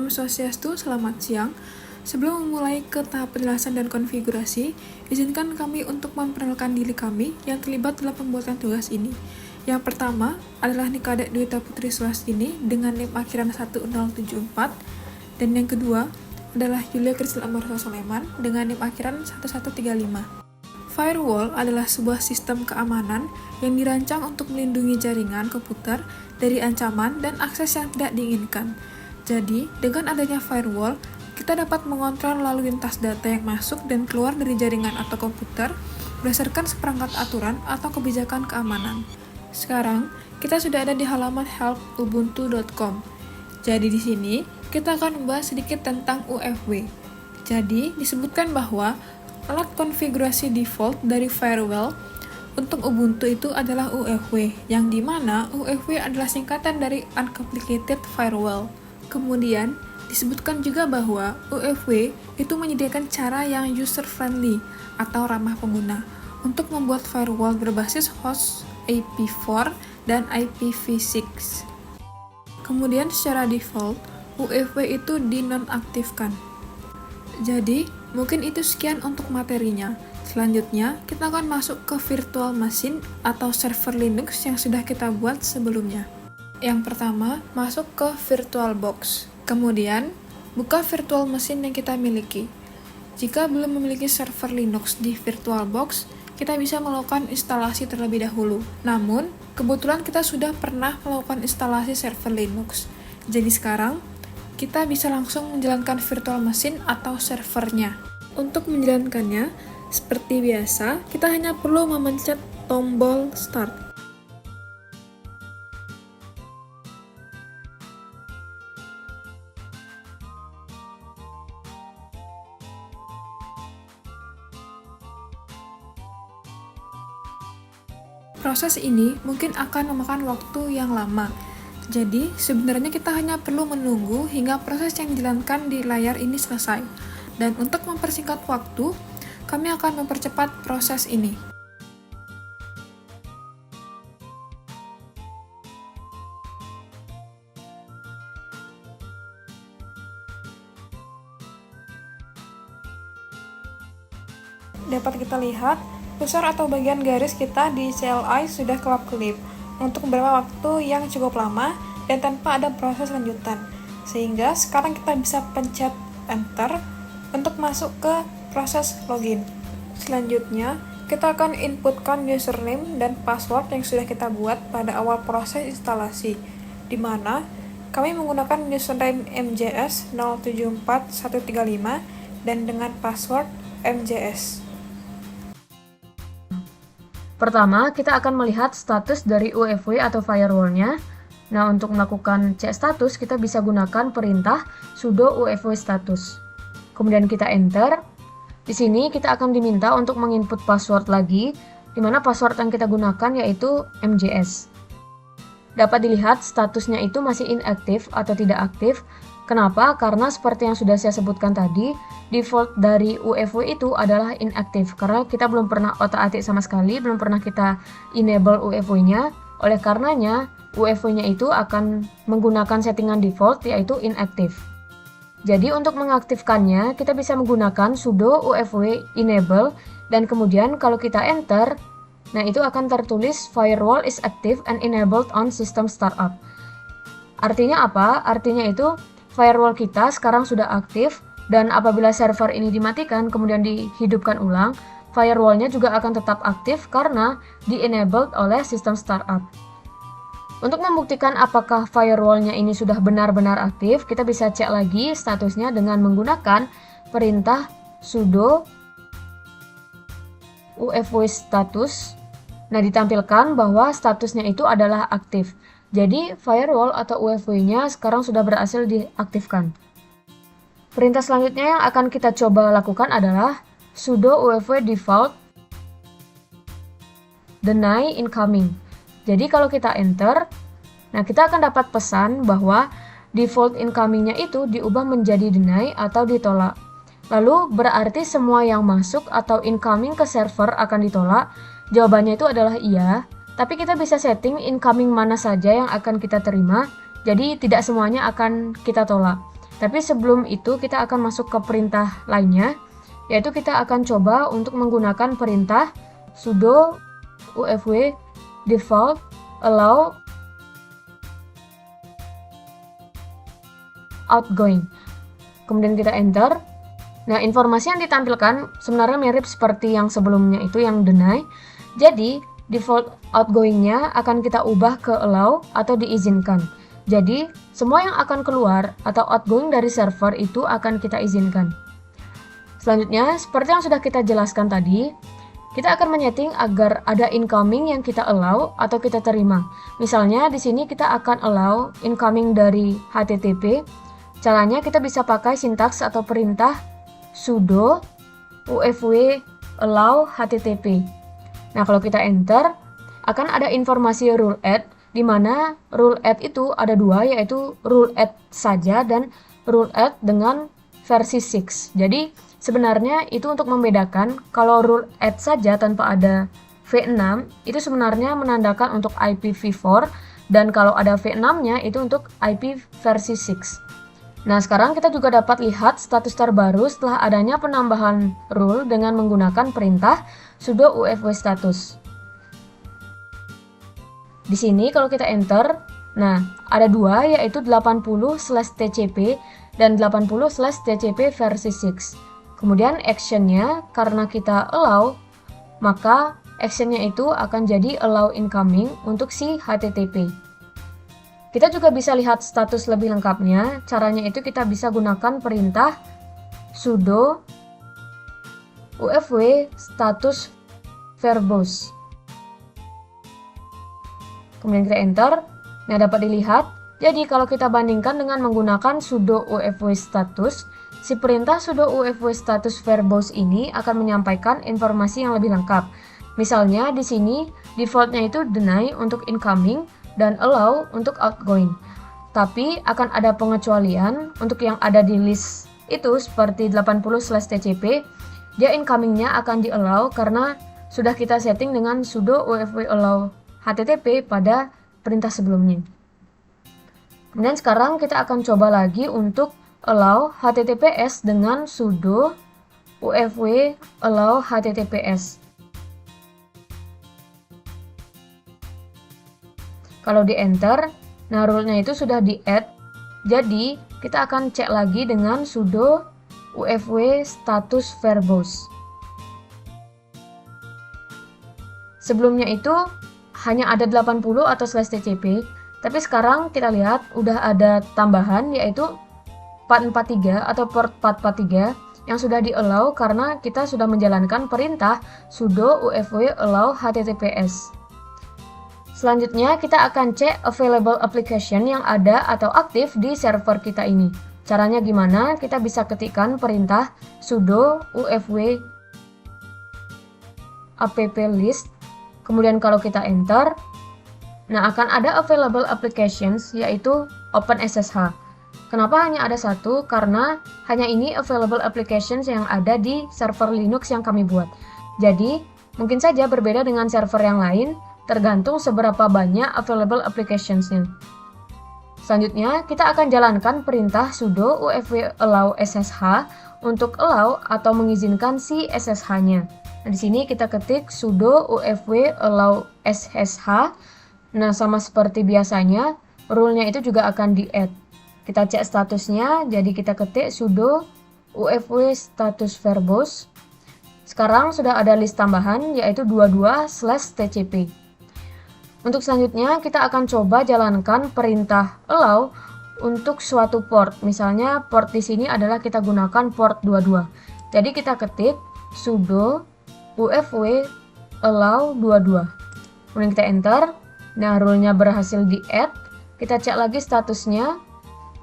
Om Swastiastu, selamat siang. Sebelum memulai ke tahap penjelasan dan konfigurasi, izinkan kami untuk memperkenalkan diri kami yang terlibat dalam pembuatan tugas ini. Yang pertama adalah Nikadek Dwita Putri Swastini dengan NIM akhiran 1074, dan yang kedua adalah Julia Kristal Amorosa Soleman dengan NIM akhiran 1135. Firewall adalah sebuah sistem keamanan yang dirancang untuk melindungi jaringan komputer dari ancaman dan akses yang tidak diinginkan. Jadi, dengan adanya firewall, kita dapat mengontrol lalu lintas data yang masuk dan keluar dari jaringan atau komputer berdasarkan seperangkat aturan atau kebijakan keamanan. Sekarang, kita sudah ada di halaman help.ubuntu.com. Jadi di sini, kita akan membahas sedikit tentang UFW. Jadi, disebutkan bahwa alat konfigurasi default dari firewall untuk Ubuntu itu adalah UFW, yang dimana UFW adalah singkatan dari Uncomplicated Firewall. Kemudian, disebutkan juga bahwa UFW itu menyediakan cara yang user-friendly atau ramah pengguna untuk membuat firewall berbasis host IP4 dan IPv6. Kemudian, secara default, UFW itu dinonaktifkan. Jadi, mungkin itu sekian untuk materinya. Selanjutnya, kita akan masuk ke virtual machine atau server Linux yang sudah kita buat sebelumnya. Yang pertama, masuk ke VirtualBox. Kemudian, buka virtual machine yang kita miliki. Jika belum memiliki server Linux di VirtualBox, kita bisa melakukan instalasi terlebih dahulu. Namun, kebetulan kita sudah pernah melakukan instalasi server Linux. Jadi sekarang, kita bisa langsung menjalankan virtual machine atau servernya. Untuk menjalankannya, seperti biasa, kita hanya perlu memencet tombol Start. Proses ini mungkin akan memakan waktu yang lama. Jadi, sebenarnya kita hanya perlu menunggu hingga proses yang dijalankan di layar ini selesai. Dan untuk mempersingkat waktu, kami akan mempercepat proses ini. Dapat kita lihat, kursor atau bagian garis kita di CLI sudah kelap-kelip untuk beberapa waktu yang cukup lama dan tanpa ada proses lanjutan. Sehingga sekarang kita bisa pencet Enter untuk masuk ke proses login. Selanjutnya, kita akan inputkan username dan password yang sudah kita buat pada awal proses instalasi, di mana kami menggunakan username mjs 074135 dan dengan password mjs. Pertama, kita akan melihat status dari UFW atau firewall-nya. Nah, untuk melakukan cek status, kita bisa gunakan perintah sudo UFW status. Kemudian kita enter. Di sini kita akan diminta untuk menginput password lagi, di mana password yang kita gunakan yaitu mjs. Dapat dilihat statusnya itu masih inaktif atau tidak aktif. Kenapa? Karena seperti yang sudah saya sebutkan tadi, default dari UFW itu adalah inaktif karena kita belum pernah otak-atik sama sekali, belum pernah kita enable UFW-nya. Oleh karenanya, UFW-nya itu akan menggunakan settingan default yaitu inactive. Jadi untuk mengaktifkannya, kita bisa menggunakan sudo UFW enable dan kemudian kalau kita enter, nah itu akan tertulis firewall is active and enabled on system startup. Artinya apa? Artinya itu firewall kita sekarang sudah aktif dan apabila server ini dimatikan kemudian dihidupkan ulang, firewall-nya juga akan tetap aktif karena di-enabled oleh sistem startup. Untuk membuktikan apakah firewall-nya ini sudah benar-benar aktif, kita bisa cek lagi statusnya dengan menggunakan perintah sudo UFW status. Nah, ditampilkan bahwa statusnya itu adalah aktif. Jadi, firewall atau UFW-nya sekarang sudah berhasil diaktifkan. Perintah selanjutnya yang akan kita coba lakukan adalah sudo UFW default deny incoming. Jadi, kalau kita enter, nah kita akan dapat pesan bahwa default incoming-nya itu diubah menjadi deny atau ditolak. Lalu, berarti semua yang masuk atau incoming ke server akan ditolak. Jawabannya itu adalah iya. Tapi kita bisa setting incoming mana saja yang akan kita terima, jadi tidak semuanya akan kita tolak. Tapi sebelum itu kita akan masuk ke perintah lainnya, yaitu kita akan coba untuk menggunakan perintah sudo ufw default allow outgoing. Kemudian kita enter. Nah, informasi yang ditampilkan sebenarnya mirip seperti yang sebelumnya itu yang deny. Jadi, default outgoing-nya akan kita ubah ke allow atau diizinkan. Jadi, semua yang akan keluar atau outgoing dari server itu akan kita izinkan. Selanjutnya, seperti yang sudah kita jelaskan tadi, kita akan menyeting agar ada incoming yang kita allow atau kita terima. Misalnya, di sini kita akan allow incoming dari HTTP. Caranya kita bisa pakai sintaks atau perintah sudo ufw allow http. Nah, kalau kita enter, akan ada informasi rule add, di mana rule add itu ada dua, yaitu rule add saja dan rule add dengan versi 6. Jadi, sebenarnya itu untuk membedakan kalau rule add saja tanpa ada V6, itu sebenarnya menandakan untuk IPv4, dan kalau ada V6-nya itu untuk IP versi 6. Nah, sekarang kita juga dapat lihat status terbaru setelah adanya penambahan rule dengan menggunakan perintah sudo ufw status. Di sini kalau kita enter, nah ada dua, yaitu 80/tcp dan 80/tcp versi 6. Kemudian actionnya, karena kita allow, maka actionnya itu akan jadi allow incoming untuk si HTTP. Kita juga bisa lihat status lebih lengkapnya. Caranya itu kita bisa gunakan perintah sudo ufw status verbose. Kemudian kita enter. Nah, dapat dilihat. Jadi kalau kita bandingkan dengan menggunakan sudo ufw status, si perintah sudo ufw status verbose ini akan menyampaikan informasi yang lebih lengkap. Misalnya di sini defaultnya itu deny untuk incoming dan allow untuk outgoing. Tapi akan ada pengecualian untuk yang ada di list itu seperti 80/tcp, dia incomingnya akan di-allow karena sudah kita setting dengan sudo ufw allow http pada perintah sebelumnya. Kemudian sekarang kita akan coba lagi untuk allow https dengan sudo ufw allow https. Kalau di enter, nah rule-nya itu sudah di add. Jadi, kita akan cek lagi dengan sudo ufw status verbose. Sebelumnya itu hanya ada 80 atau /tcp, tapi sekarang kita lihat udah ada tambahan, yaitu 443 atau port 443 yang sudah di-allow karena kita sudah menjalankan perintah sudo ufw allow https. Selanjutnya kita akan cek available application yang ada atau aktif di server kita ini. Caranya gimana? Kita bisa ketikkan perintah sudo ufw app list. Kemudian kalau kita enter, nah akan ada available applications yaitu OpenSSH. Kenapa hanya ada satu? Karena hanya ini available applications yang ada di server Linux yang kami buat. Jadi mungkin saja berbeda dengan server yang lain, tergantung seberapa banyak available applicationsnya. Selanjutnya, kita akan jalankan perintah sudo ufw allow ssh untuk allow atau mengizinkan si SSH-nya. Nah, di sini kita ketik sudo ufw allow ssh. Nah, sama seperti biasanya, rule-nya itu juga akan di-add. Kita cek statusnya, jadi kita ketik sudo ufw status verbose. Sekarang sudah ada list tambahan, yaitu 22/tcp. Untuk selanjutnya, kita akan coba jalankan perintah allow untuk suatu port. Misalnya, port di sini adalah kita gunakan port 22. Jadi, kita ketik sudo ufw allow 22. Kemudian kita enter. Nah, rule-nya berhasil di-add. Kita cek lagi statusnya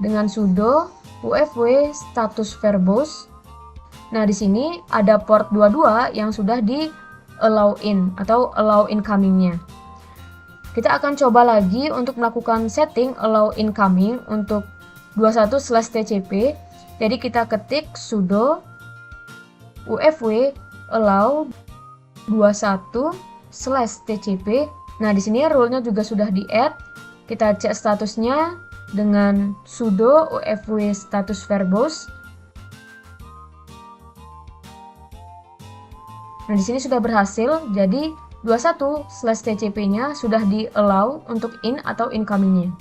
dengan sudo ufw status verbose. Nah, di sini ada port 22 yang sudah di-allow in atau allow incoming-nya. Kita akan coba lagi untuk melakukan setting allow incoming untuk 21/tcp. Jadi kita ketik sudo ufw allow 21/tcp. Nah, di sini rule-nya juga sudah di-add. Kita cek statusnya dengan sudo ufw status verbose. Nah, di sini sudah berhasil, jadi 21/tcp-nya sudah di-allow untuk in atau incoming-nya.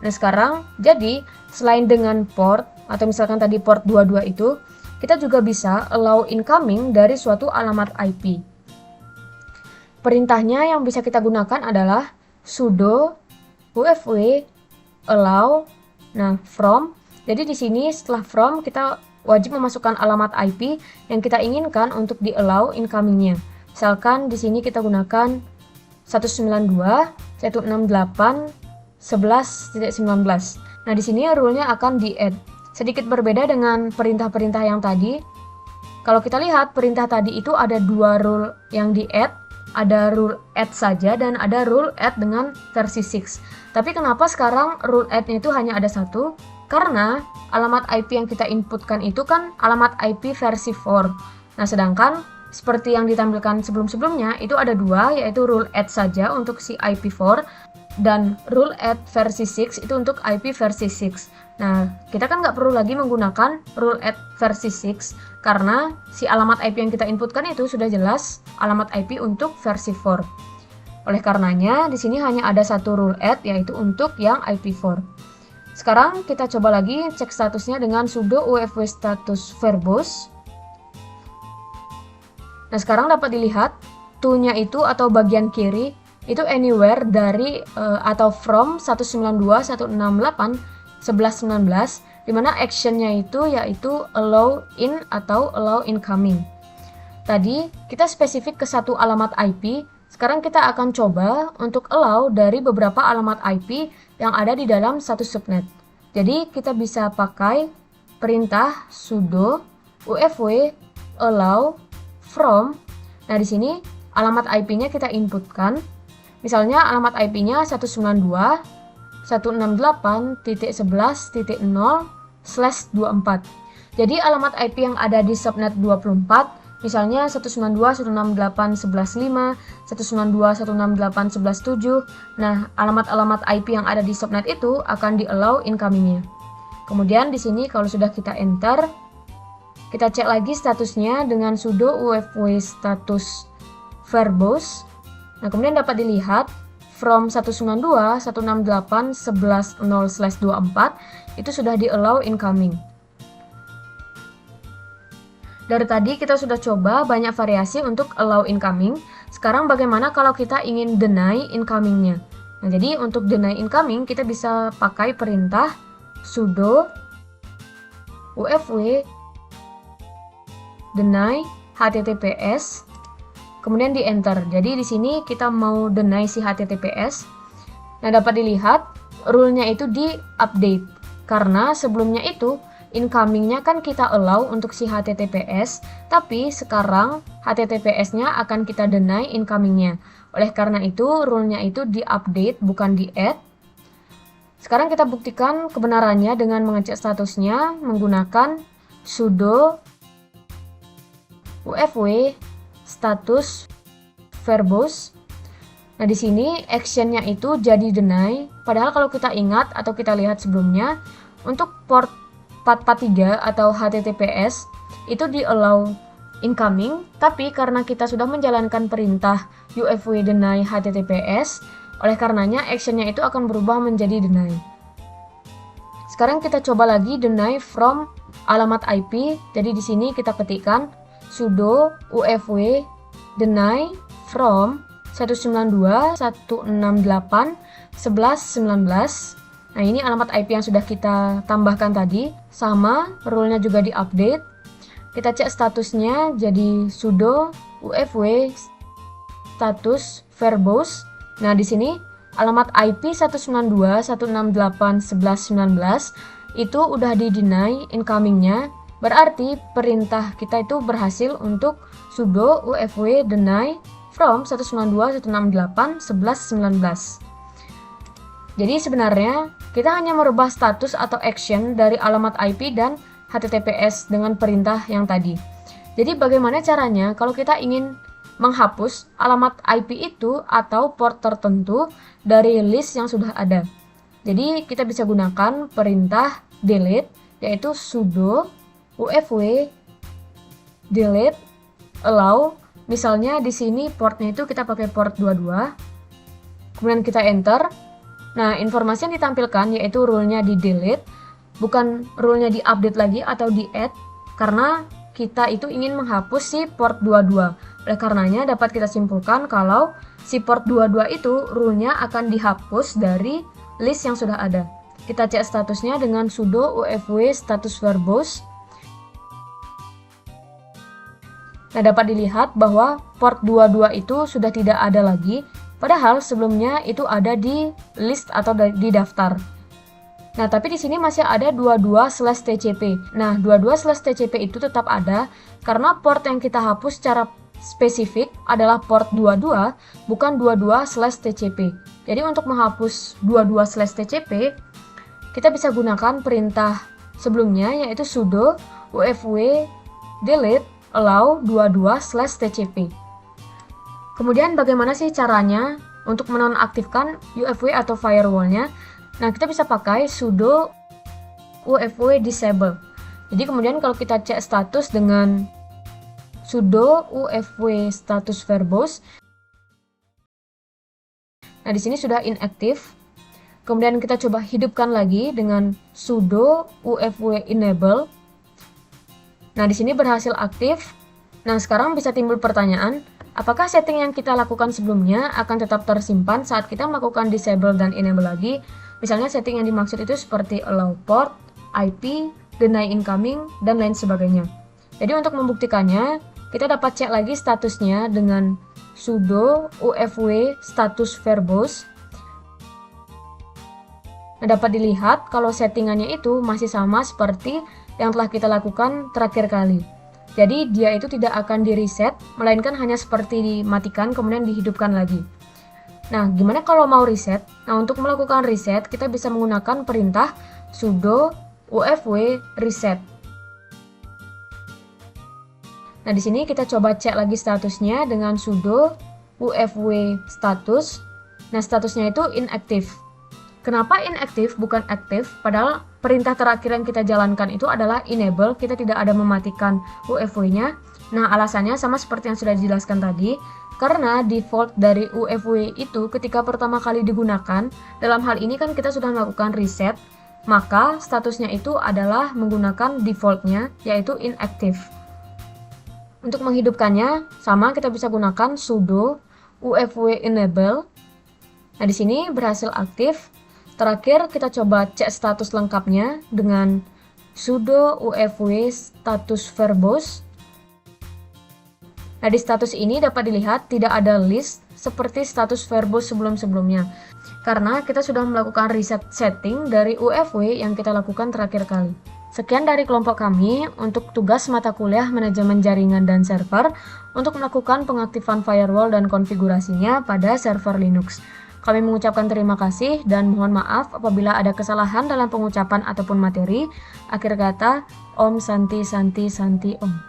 Nah, sekarang, jadi selain dengan port, atau misalkan tadi port 22 itu, kita juga bisa allow incoming dari suatu alamat IP. Perintahnya yang bisa kita gunakan adalah sudo ufw allow, nah from. Jadi di sini setelah from kita wajib memasukkan alamat IP yang kita inginkan untuk di-allow incoming-nya. Misalkan di sini kita gunakan 192.168.11.19. Nah, di sini rule-nya akan di-add. Sedikit berbeda dengan perintah-perintah yang tadi. Kalau kita lihat perintah tadi itu ada dua rule yang di-add, ada rule add saja dan ada rule add dengan versi 6. Tapi kenapa sekarang rule add-nya itu hanya ada satu? Karena alamat IP yang kita inputkan itu kan alamat IP versi 4. Nah, sedangkan seperti yang ditampilkan sebelum-sebelumnya itu ada dua, yaitu rule add saja untuk si IP4 dan rule add versi 6 itu untuk IP versi 6. Nah, kita kan nggak perlu lagi menggunakan rule add versi 6 karena si alamat IP yang kita inputkan itu sudah jelas alamat IP untuk versi 4. Oleh karenanya, di sini hanya ada satu rule add, yaitu untuk yang IP4. Sekarang kita coba lagi cek statusnya dengan sudo ufw status verbose. Nah, sekarang dapat dilihat to-nya itu atau bagian kiri itu anywhere dari atau from 192.168.11.19, di mana action-nya itu yaitu allow in atau allow incoming. Tadi kita spesifik ke satu alamat IP. Sekarang kita akan coba untuk allow dari beberapa alamat IP yang ada di dalam satu subnet. Jadi kita bisa pakai perintah sudo ufw allow from. Nah, di sini alamat IP-nya kita inputkan. Misalnya alamat IP-nya 192.168.11.0/24. Jadi alamat IP yang ada di subnet 24 misalnya 192.168.11.5, 192.168.11.7. Nah, alamat-alamat IP yang ada di subnet itu akan di-allow incoming-nya. Kemudian di sini kalau sudah kita enter, kita cek lagi statusnya dengan sudo ufw status verbose. Nah, kemudian dapat dilihat from 192.168.11.0/24 itu sudah di-allow incoming. Dari tadi kita sudah coba banyak variasi untuk allow incoming. Sekarang bagaimana kalau kita ingin deny incoming-nya? Nah, jadi untuk deny incoming kita bisa pakai perintah sudo ufw deny https, kemudian di enter. Jadi di sini kita mau deny si https. Nah, dapat dilihat rule-nya itu di update karena sebelumnya itu incoming-nya kan kita allow untuk si HTTPS, tapi sekarang HTTPS-nya akan kita deny incoming-nya. Oleh karena itu, rule-nya itu di-update, bukan di-add. Sekarang kita buktikan kebenarannya dengan mengecek statusnya menggunakan sudo ufw status verbose. Nah, di sini action-nya itu jadi deny, padahal kalau kita ingat atau kita lihat sebelumnya, untuk port 443 atau HTTPS itu di-allow incoming, tapi karena kita sudah menjalankan perintah ufw deny HTTPS, oleh karenanya actionnya itu akan berubah menjadi deny. Sekarang kita coba lagi deny from alamat IP. Jadi di sini kita ketikkan sudo ufw deny from 192.168.11.19. Nah, ini alamat IP yang sudah kita tambahkan tadi, sama rule-nya juga di-update. Kita cek statusnya jadi sudo ufw status verbose. Nah, di sini alamat IP 192.168.11.19 itu udah di-deny incoming-nya. Berarti perintah kita itu berhasil untuk sudo ufw deny from 192.168.11.19. Jadi sebenarnya kita hanya merubah status atau action dari alamat IP dan HTTPS dengan perintah yang tadi. Jadi bagaimana caranya kalau kita ingin menghapus alamat IP itu atau port tertentu dari list yang sudah ada? Jadi kita bisa gunakan perintah delete, yaitu sudo ufw delete allow. Misalnya di sini portnya itu kita pakai port 22. Kemudian kita enter. Nah, informasi yang ditampilkan yaitu rule-nya di delete, bukan rule-nya di update lagi atau di add, karena kita itu ingin menghapus si port 22. Oleh karenanya dapat kita simpulkan kalau si port 22 itu rule-nya akan dihapus dari list yang sudah ada. Kita cek statusnya dengan sudo ufw status verbose. Nah, dapat dilihat bahwa port 22 itu sudah tidak ada lagi, padahal sebelumnya itu ada di list atau di daftar. Nah, tapi di sini masih ada 22/tcp. Nah, 22/tcp itu tetap ada karena port yang kita hapus secara spesifik adalah port 22, bukan 22/tcp. Jadi untuk menghapus 22/tcp, kita bisa gunakan perintah sebelumnya yaitu sudo ufw delete allow 22/tcp. Kemudian bagaimana sih caranya untuk menonaktifkan UFW atau firewall-nya? Nah, kita bisa pakai sudo ufw disable. Jadi kemudian kalau kita cek status dengan sudo ufw status verbose, nah di sini sudah inactive. Kemudian kita coba hidupkan lagi dengan sudo ufw enable. Nah, di sini berhasil aktif. Nah, sekarang bisa timbul pertanyaan, apakah setting yang kita lakukan sebelumnya akan tetap tersimpan saat kita melakukan disable dan enable lagi? Misalnya setting yang dimaksud itu seperti allow port, IP, deny incoming, dan lain sebagainya. Jadi untuk membuktikannya, kita dapat cek lagi statusnya dengan sudo ufw status verbose. Nah, dapat dilihat kalau settingannya itu masih sama seperti yang telah kita lakukan terakhir kali. Jadi dia itu tidak akan di reset, melainkan hanya seperti dimatikan kemudian dihidupkan lagi. Nah, gimana kalau mau reset? Nah, untuk melakukan reset, kita bisa menggunakan perintah sudo ufw reset. Nah, di sini kita coba cek lagi statusnya dengan sudo ufw status. Nah, statusnya itu inactive. Kenapa inactive bukan aktif? Padahal perintah terakhir yang kita jalankan itu adalah enable, kita tidak ada mematikan UFW-nya. Nah, alasannya sama seperti yang sudah dijelaskan tadi, karena default dari UFW itu ketika pertama kali digunakan, dalam hal ini kan kita sudah melakukan reset, maka statusnya itu adalah menggunakan default-nya, yaitu inactive. Untuk menghidupkannya, sama kita bisa gunakan sudo ufw enable. Nah, di sini berhasil aktif. Terakhir, kita coba cek status lengkapnya dengan sudo ufw status verbose. Nah, di status ini dapat dilihat tidak ada list seperti status verbose sebelum-sebelumnya. Karena kita sudah melakukan reset setting dari UFW yang kita lakukan terakhir kali. Sekian dari kelompok kami untuk tugas mata kuliah manajemen jaringan dan server untuk melakukan pengaktifan firewall dan konfigurasinya pada server Linux. Kami mengucapkan terima kasih dan mohon maaf apabila ada kesalahan dalam pengucapan ataupun materi. Akhir kata, Om Santi Santi Santi Om.